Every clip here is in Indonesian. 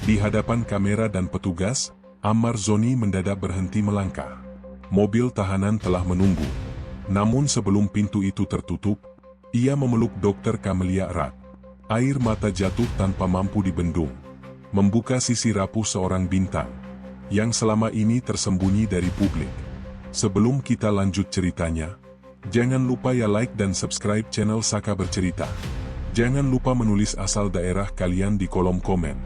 Di hadapan kamera dan petugas, Ammar Zoni mendadak berhenti melangkah. Mobil tahanan telah menunggu. Namun sebelum pintu itu tertutup, ia memeluk Dr. Camelia erat. Air mata jatuh tanpa mampu dibendung, membuka sisi rapuh seorang bintang yang selama ini tersembunyi dari publik. Sebelum kita lanjut ceritanya, jangan lupa ya like dan subscribe channel Saka Bercerita. Jangan lupa menulis asal daerah kalian di kolom komen,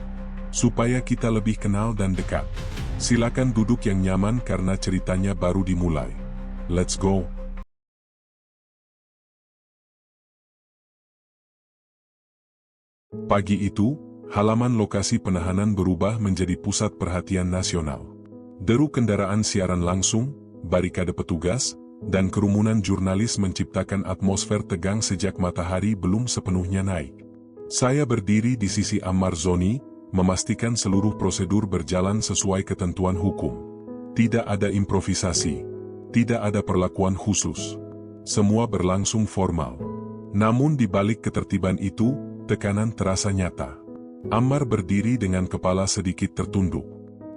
supaya kita lebih kenal dan dekat. Silakan duduk yang nyaman karena ceritanya baru dimulai. Let's go! Pagi itu, halaman lokasi penahanan berubah menjadi pusat perhatian nasional. Deru kendaraan siaran langsung, barikade petugas, dan kerumunan jurnalis menciptakan atmosfer tegang sejak matahari belum sepenuhnya naik. Saya berdiri di sisi Ammar Zoni, memastikan seluruh prosedur berjalan sesuai ketentuan hukum. Tidak ada improvisasi, tidak ada perlakuan khusus. Semua berlangsung formal. Namun di balik ketertiban itu, tekanan terasa nyata. Ammar berdiri dengan kepala sedikit tertunduk.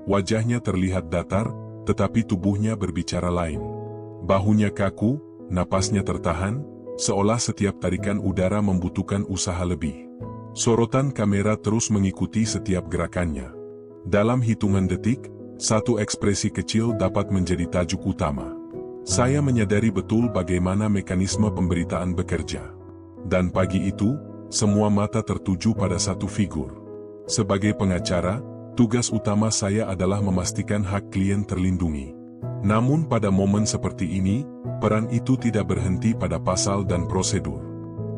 Wajahnya terlihat datar, tetapi tubuhnya berbicara lain. Bahunya kaku, napasnya tertahan, seolah setiap tarikan udara membutuhkan usaha lebih. Sorotan kamera terus mengikuti setiap gerakannya. Dalam hitungan detik, satu ekspresi kecil dapat menjadi tajuk utama. Saya menyadari betul bagaimana mekanisme pemberitaan bekerja. Dan pagi itu, semua mata tertuju pada satu figur. Sebagai pengacara, tugas utama saya adalah memastikan hak klien terlindungi. Namun pada momen seperti ini, peran itu tidak berhenti pada pasal dan prosedur.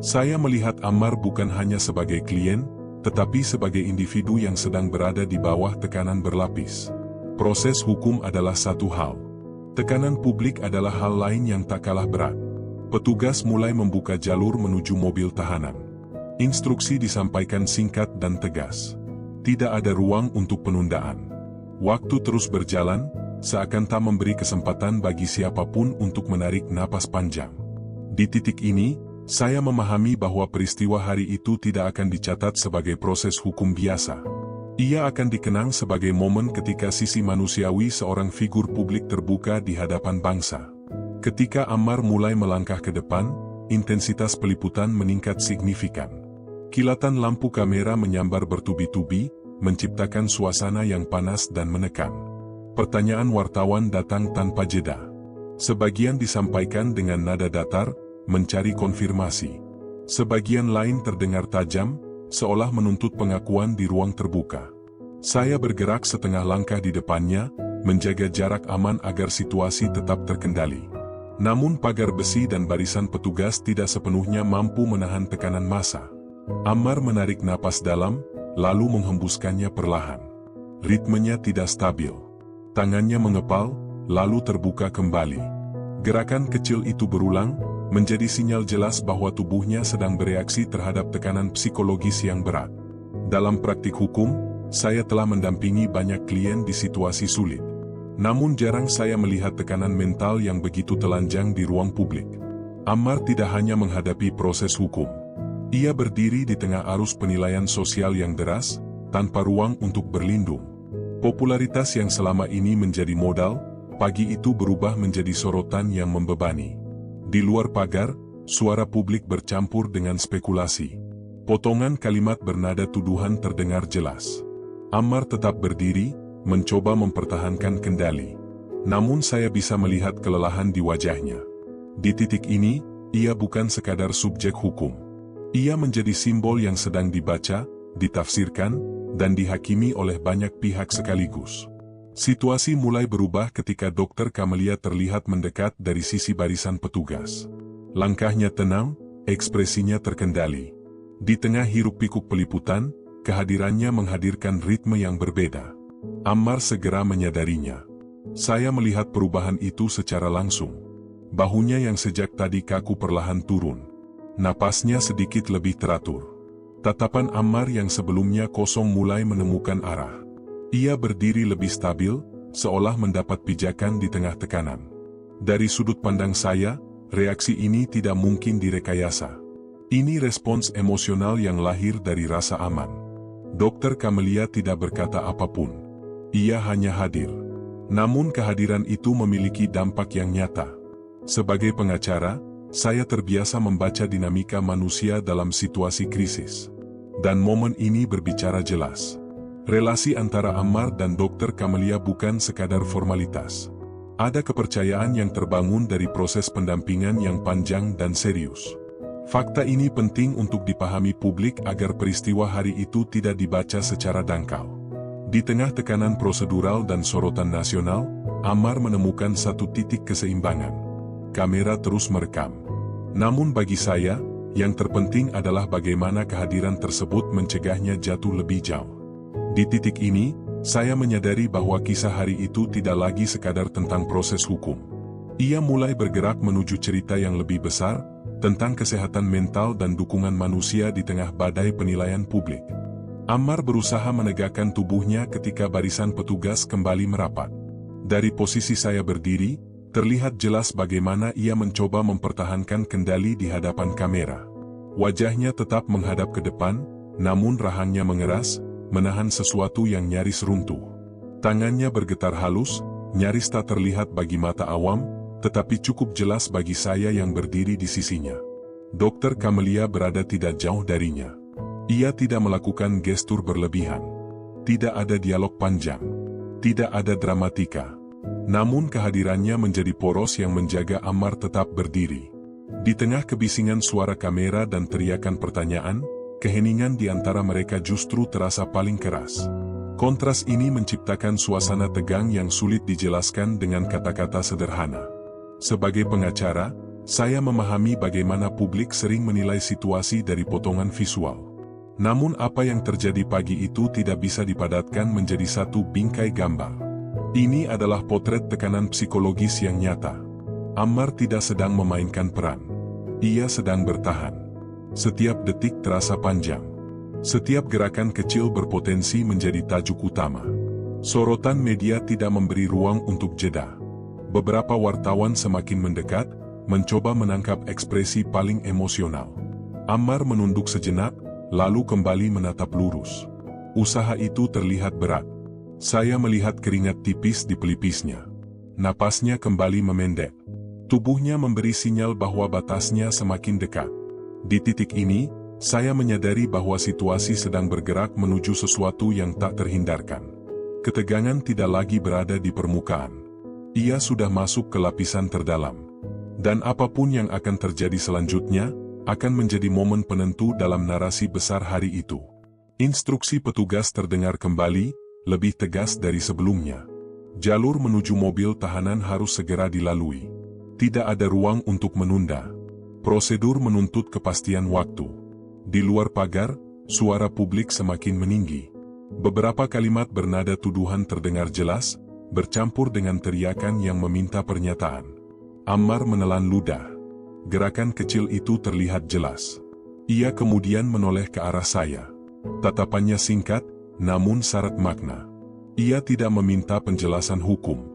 Saya melihat Ammar bukan hanya sebagai klien, tetapi sebagai individu yang sedang berada di bawah tekanan berlapis. Proses hukum adalah satu hal. Tekanan publik adalah hal lain yang tak kalah berat. Petugas mulai membuka jalur menuju mobil tahanan. Instruksi disampaikan singkat dan tegas. Tidak ada ruang untuk penundaan. Waktu terus berjalan, seakan tak memberi kesempatan bagi siapapun untuk menarik napas panjang. Di titik ini, saya memahami bahwa peristiwa hari itu tidak akan dicatat sebagai proses hukum biasa. Ia akan dikenang sebagai momen ketika sisi manusiawi seorang figur publik terbuka di hadapan bangsa. Ketika Ammar mulai melangkah ke depan, intensitas peliputan meningkat signifikan. Kilatan lampu kamera menyambar bertubi-tubi, menciptakan suasana yang panas dan menekan. Pertanyaan wartawan datang tanpa jeda. Sebagian disampaikan dengan nada datar, mencari konfirmasi. Sebagian lain terdengar tajam, seolah menuntut pengakuan di ruang terbuka. Saya bergerak setengah langkah di depannya, menjaga jarak aman agar situasi tetap terkendali. Namun pagar besi dan barisan petugas tidak sepenuhnya mampu menahan tekanan massa. Ammar menarik napas dalam, lalu menghembuskannya perlahan. Ritmenya tidak stabil. Tangannya mengepal, lalu terbuka kembali. Gerakan kecil itu berulang, menjadi sinyal jelas bahwa tubuhnya sedang bereaksi terhadap tekanan psikologis yang berat. Dalam praktik hukum, saya telah mendampingi banyak klien di situasi sulit. Namun jarang saya melihat tekanan mental yang begitu telanjang di ruang publik. Ammar tidak hanya menghadapi proses hukum. Ia berdiri di tengah arus penilaian sosial yang deras, tanpa ruang untuk berlindung. Popularitas yang selama ini menjadi modal, pagi itu berubah menjadi sorotan yang membebani. Di luar pagar, suara publik bercampur dengan spekulasi. Potongan kalimat bernada tuduhan terdengar jelas. Ammar tetap berdiri, mencoba mempertahankan kendali. Namun saya bisa melihat kelelahan di wajahnya. Di titik ini, ia bukan sekadar subjek hukum. Ia menjadi simbol yang sedang dibaca, ditafsirkan, dan dihakimi oleh banyak pihak sekaligus. Situasi mulai berubah ketika Dr. Camelia terlihat mendekat dari sisi barisan petugas. Langkahnya tenang, ekspresinya terkendali. Di tengah hiruk-pikuk peliputan, kehadirannya menghadirkan ritme yang berbeda. Ammar segera menyadarinya. Saya melihat perubahan itu secara langsung. Bahunya yang sejak tadi kaku perlahan turun. Napasnya sedikit lebih teratur. Tatapan Ammar yang sebelumnya kosong mulai menemukan arah. Ia berdiri lebih stabil, seolah mendapat pijakan di tengah tekanan. Dari sudut pandang saya, reaksi ini tidak mungkin direkayasa. Ini respons emosional yang lahir dari rasa aman. Dokter Camelia tidak berkata apapun. Ia hanya hadir. Namun kehadiran itu memiliki dampak yang nyata. Sebagai pengacara, saya terbiasa membaca dinamika manusia dalam situasi krisis. Dan momen ini berbicara jelas. Relasi antara Ammar dan Dokter Camelia bukan sekadar formalitas. Ada kepercayaan yang terbangun dari proses pendampingan yang panjang dan serius. Fakta ini penting untuk dipahami publik agar peristiwa hari itu tidak dibaca secara dangkal. Di tengah tekanan prosedural dan sorotan nasional, Ammar menemukan satu titik keseimbangan. Kamera terus merekam. Namun bagi saya, yang terpenting adalah bagaimana kehadiran tersebut mencegahnya jatuh lebih jauh. Di titik ini, saya menyadari bahwa kisah hari itu tidak lagi sekadar tentang proses hukum. Ia mulai bergerak menuju cerita yang lebih besar, tentang kesehatan mental dan dukungan manusia di tengah badai penilaian publik. Ammar berusaha menegakkan tubuhnya ketika barisan petugas kembali merapat. Dari posisi saya berdiri, terlihat jelas bagaimana ia mencoba mempertahankan kendali di hadapan kamera. Wajahnya tetap menghadap ke depan, namun rahangnya mengeras, menahan sesuatu yang nyaris runtuh. Tangannya bergetar halus, nyaris tak terlihat bagi mata awam, tetapi cukup jelas bagi saya yang berdiri di sisinya. Dokter Camelia berada tidak jauh darinya. Ia tidak melakukan gestur berlebihan. Tidak ada dialog panjang. Tidak ada dramatika. Namun kehadirannya menjadi poros yang menjaga Ammar tetap berdiri. Di tengah kebisingan suara kamera dan teriakan pertanyaan, keheningan di antara mereka justru terasa paling keras. Kontras ini menciptakan suasana tegang yang sulit dijelaskan dengan kata-kata sederhana. Sebagai pengacara, saya memahami bagaimana publik sering menilai situasi dari potongan visual. Namun apa yang terjadi pagi itu tidak bisa dipadatkan menjadi satu bingkai gambar. Ini adalah potret tekanan psikologis yang nyata. Ammar tidak sedang memainkan peran. Ia sedang bertahan. Setiap detik terasa panjang. Setiap gerakan kecil berpotensi menjadi tajuk utama. Sorotan media tidak memberi ruang untuk jeda. Beberapa wartawan semakin mendekat, mencoba menangkap ekspresi paling emosional. Ammar menunduk sejenak, lalu kembali menatap lurus. Usaha itu terlihat berat. Saya melihat keringat tipis di pelipisnya. Napasnya kembali memendek. Tubuhnya memberi sinyal bahwa batasnya semakin dekat. Di titik ini, saya menyadari bahwa situasi sedang bergerak menuju sesuatu yang tak terhindarkan. Ketegangan tidak lagi berada di permukaan. Ia sudah masuk ke lapisan terdalam. Dan apapun yang akan terjadi selanjutnya, akan menjadi momen penentu dalam narasi besar hari itu. Instruksi petugas terdengar kembali, lebih tegas dari sebelumnya. Jalur menuju mobil tahanan harus segera dilalui. Tidak ada ruang untuk menunda. Prosedur menuntut kepastian waktu. Di luar pagar, suara publik semakin meninggi. Beberapa kalimat bernada tuduhan terdengar jelas, bercampur dengan teriakan yang meminta pernyataan. Ammar menelan ludah. Gerakan kecil itu terlihat jelas. Ia kemudian menoleh ke arah saya. Tatapannya singkat, namun syarat makna. Ia tidak meminta penjelasan hukum.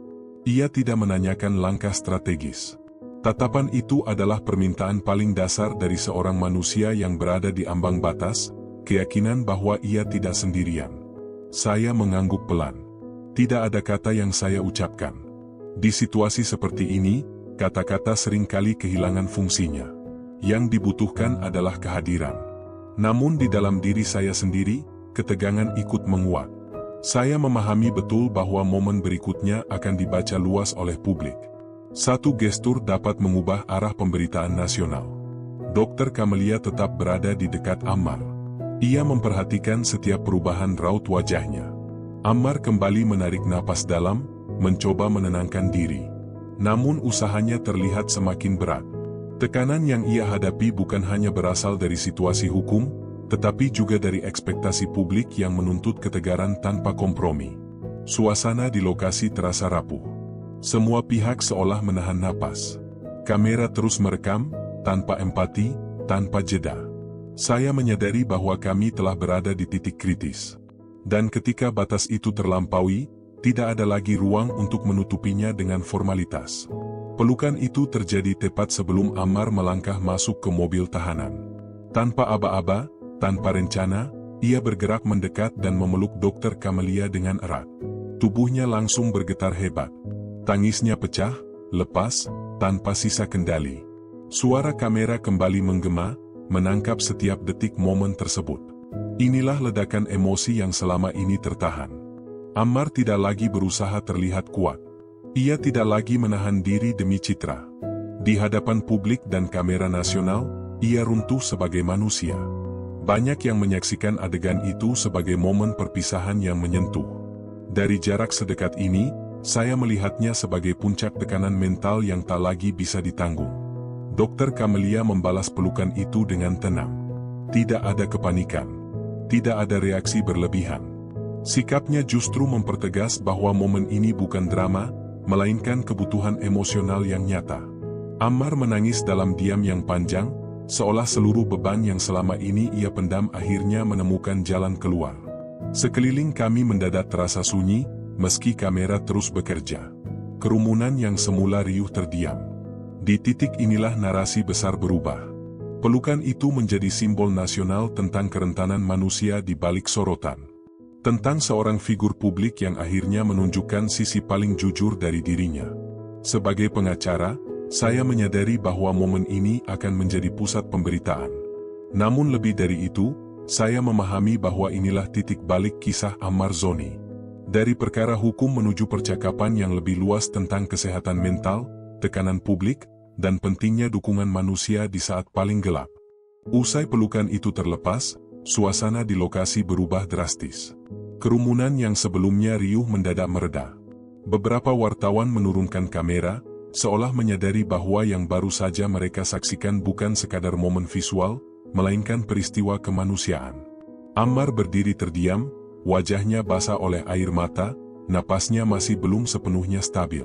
Ia tidak menanyakan langkah strategis. Tatapan itu adalah permintaan paling dasar dari seorang manusia yang berada di ambang batas, keyakinan bahwa ia tidak sendirian. Saya mengangguk pelan. Tidak ada kata yang saya ucapkan. Di situasi seperti ini, kata-kata seringkali kehilangan fungsinya. Yang dibutuhkan adalah kehadiran. Namun di dalam diri saya sendiri, ketegangan ikut menguat. Saya memahami betul bahwa momen berikutnya akan dibaca luas oleh publik. Satu gestur dapat mengubah arah pemberitaan nasional. Dokter Camelia tetap berada di dekat Ammar. Ia memperhatikan setiap perubahan raut wajahnya. Ammar kembali menarik napas dalam, mencoba menenangkan diri. Namun usahanya terlihat semakin berat. Tekanan yang ia hadapi bukan hanya berasal dari situasi hukum, tetapi juga dari ekspektasi publik yang menuntut ketegaran tanpa kompromi. Suasana di lokasi terasa rapuh. Semua pihak seolah menahan napas. Kamera terus merekam, tanpa empati, tanpa jeda. Saya menyadari bahwa kami telah berada di titik kritis. Dan ketika batas itu terlampaui, tidak ada lagi ruang untuk menutupinya dengan formalitas. Pelukan itu terjadi tepat sebelum Ammar melangkah masuk ke mobil tahanan. Tanpa aba-aba, tanpa rencana, ia bergerak mendekat dan memeluk Dokter Kamelia dengan erat. Tubuhnya langsung bergetar hebat. Tangisnya pecah, lepas, tanpa sisa kendali. Suara kamera kembali menggema, menangkap setiap detik momen tersebut. Inilah ledakan emosi yang selama ini tertahan. Ammar tidak lagi berusaha terlihat kuat. Ia tidak lagi menahan diri demi citra. Di hadapan publik dan kamera nasional, ia runtuh sebagai manusia. Banyak yang menyaksikan adegan itu sebagai momen perpisahan yang menyentuh. Dari jarak sedekat ini, saya melihatnya sebagai puncak tekanan mental yang tak lagi bisa ditanggung. Dokter Kamelia membalas pelukan itu dengan tenang. Tidak ada kepanikan. Tidak ada reaksi berlebihan. Sikapnya justru mempertegas bahwa momen ini bukan drama, melainkan kebutuhan emosional yang nyata. Ammar menangis dalam diam yang panjang, seolah seluruh beban yang selama ini ia pendam akhirnya menemukan jalan keluar. Sekeliling kami mendadak terasa sunyi, meski kamera terus bekerja. Kerumunan yang semula riuh terdiam. Di titik inilah narasi besar berubah. Pelukan itu menjadi simbol nasional tentang kerentanan manusia di balik sorotan. Tentang seorang figur publik yang akhirnya menunjukkan sisi paling jujur dari dirinya. Sebagai pengacara, saya menyadari bahwa momen ini akan menjadi pusat pemberitaan. Namun lebih dari itu, saya memahami bahwa inilah titik balik kisah Ammar Zoni. Dari perkara hukum menuju percakapan yang lebih luas tentang kesehatan mental, tekanan publik, dan pentingnya dukungan manusia di saat paling gelap. Usai pelukan itu terlepas, suasana di lokasi berubah drastis. Kerumunan yang sebelumnya riuh mendadak mereda. Beberapa wartawan menurunkan kamera, seolah menyadari bahwa yang baru saja mereka saksikan bukan sekadar momen visual, melainkan peristiwa kemanusiaan. Ammar berdiri terdiam, wajahnya basah oleh air mata, napasnya masih belum sepenuhnya stabil.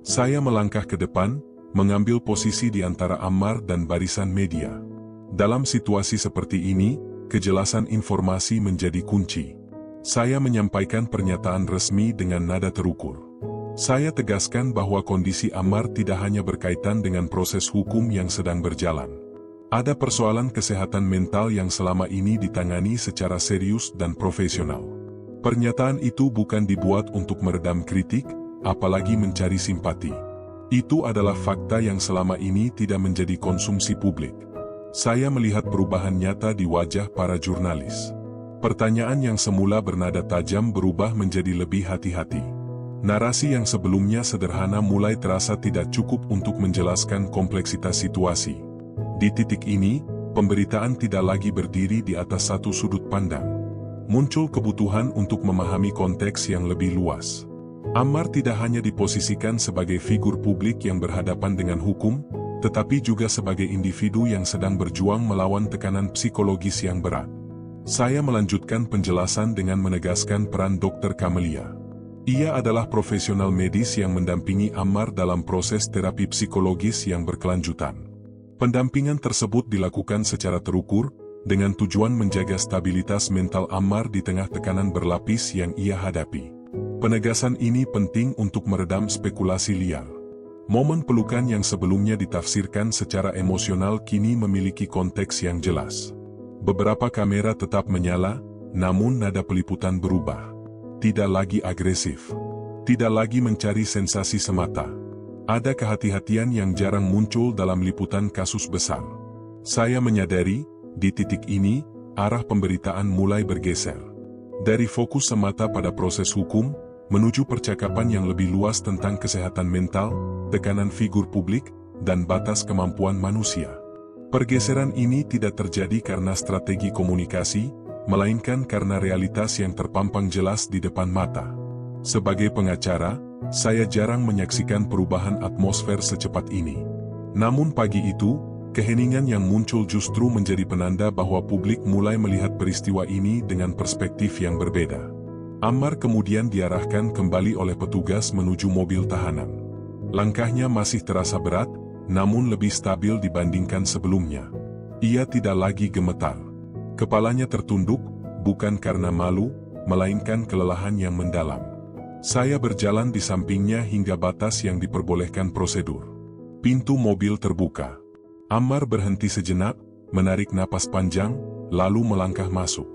Saya melangkah ke depan, mengambil posisi di antara Ammar dan barisan media. Dalam situasi seperti ini, kejelasan informasi menjadi kunci. Saya menyampaikan pernyataan resmi dengan nada terukur. Saya tegaskan bahwa kondisi Ammar tidak hanya berkaitan dengan proses hukum yang sedang berjalan. Ada persoalan kesehatan mental yang selama ini ditangani secara serius dan profesional. Pernyataan itu bukan dibuat untuk meredam kritik, apalagi mencari simpati. Itu adalah fakta yang selama ini tidak menjadi konsumsi publik. Saya melihat perubahan nyata di wajah para jurnalis. Pertanyaan yang semula bernada tajam berubah menjadi lebih hati-hati. Narasi yang sebelumnya sederhana mulai terasa tidak cukup untuk menjelaskan kompleksitas situasi. Di titik ini, pemberitaan tidak lagi berdiri di atas satu sudut pandang. Muncul kebutuhan untuk memahami konteks yang lebih luas. Ammar tidak hanya diposisikan sebagai figur publik yang berhadapan dengan hukum, tetapi juga sebagai individu yang sedang berjuang melawan tekanan psikologis yang berat. Saya melanjutkan penjelasan dengan menegaskan peran Dokter Kamelia. Ia adalah profesional medis yang mendampingi Ammar dalam proses terapi psikologis yang berkelanjutan. Pendampingan tersebut dilakukan secara terukur, dengan tujuan menjaga stabilitas mental Ammar di tengah tekanan berlapis yang ia hadapi. Penegasan ini penting untuk meredam spekulasi liar. Momen pelukan yang sebelumnya ditafsirkan secara emosional kini memiliki konteks yang jelas. Beberapa kamera tetap menyala, namun nada peliputan berubah. Tidak lagi agresif. Tidak lagi mencari sensasi semata. Ada kehati-hatian yang jarang muncul dalam liputan kasus besar. Saya menyadari, di titik ini, arah pemberitaan mulai bergeser. Dari fokus semata pada proses hukum, menuju percakapan yang lebih luas tentang kesehatan mental, tekanan figur publik, dan batas kemampuan manusia. Pergeseran ini tidak terjadi karena strategi komunikasi, melainkan karena realitas yang terpampang jelas di depan mata. Sebagai pengacara, saya jarang menyaksikan perubahan atmosfer secepat ini. Namun pagi itu, keheningan yang muncul justru menjadi penanda bahwa publik mulai melihat peristiwa ini dengan perspektif yang berbeda. Ammar kemudian diarahkan kembali oleh petugas menuju mobil tahanan. Langkahnya masih terasa berat, namun lebih stabil dibandingkan sebelumnya. Ia tidak lagi gemetar. Kepalanya tertunduk, bukan karena malu, melainkan kelelahan yang mendalam. Saya berjalan di sampingnya hingga batas yang diperbolehkan prosedur. Pintu mobil terbuka. Ammar berhenti sejenak, menarik napas panjang, lalu melangkah masuk.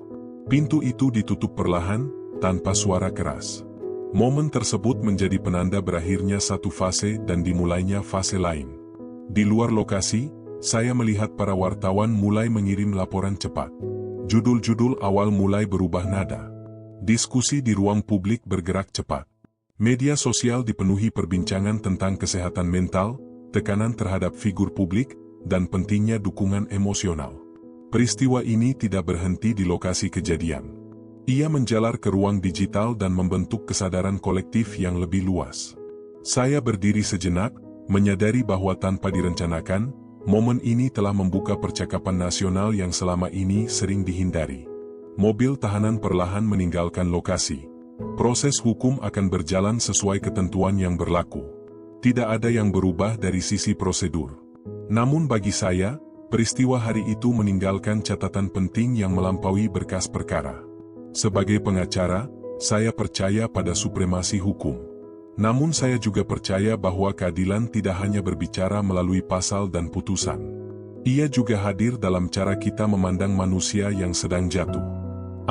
Pintu itu ditutup perlahan, tanpa suara keras. Momen tersebut menjadi penanda berakhirnya satu fase dan dimulainya fase lain. Di luar lokasi, saya melihat para wartawan mulai mengirim laporan cepat. Judul-judul awal mulai berubah nada. Diskusi di ruang publik bergerak cepat. Media sosial dipenuhi perbincangan tentang kesehatan mental, tekanan terhadap figur publik, dan pentingnya dukungan emosional. Peristiwa ini tidak berhenti di lokasi kejadian. Ia menjalar ke ruang digital dan membentuk kesadaran kolektif yang lebih luas. Saya berdiri sejenak, menyadari bahwa tanpa direncanakan, momen ini telah membuka percakapan nasional yang selama ini sering dihindari. Mobil tahanan perlahan meninggalkan lokasi. Proses hukum akan berjalan sesuai ketentuan yang berlaku. Tidak ada yang berubah dari sisi prosedur. Namun bagi saya, peristiwa hari itu meninggalkan catatan penting yang melampaui berkas perkara. Sebagai pengacara, saya percaya pada supremasi hukum. Namun saya juga percaya bahwa keadilan tidak hanya berbicara melalui pasal dan putusan. Ia juga hadir dalam cara kita memandang manusia yang sedang jatuh.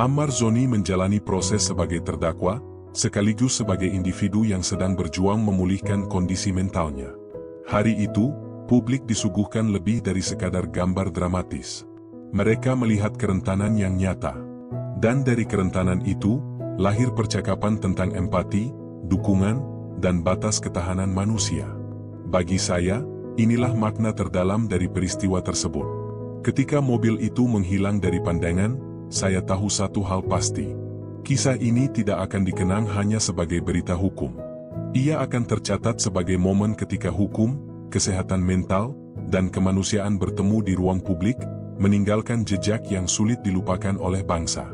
Ammar Zoni menjalani proses sebagai terdakwa, sekaligus sebagai individu yang sedang berjuang memulihkan kondisi mentalnya. Hari itu, publik disuguhkan lebih dari sekadar gambar dramatis. Mereka melihat kerentanan yang nyata. Dan dari kerentanan itu, lahir percakapan tentang empati, dukungan, dan batas ketahanan manusia. Bagi saya, inilah makna terdalam dari peristiwa tersebut. Ketika mobil itu menghilang dari pandangan, saya tahu satu hal pasti. Kisah ini tidak akan dikenang hanya sebagai berita hukum. Ia akan tercatat sebagai momen ketika hukum, kesehatan mental, dan kemanusiaan bertemu di ruang publik, meninggalkan jejak yang sulit dilupakan oleh bangsa.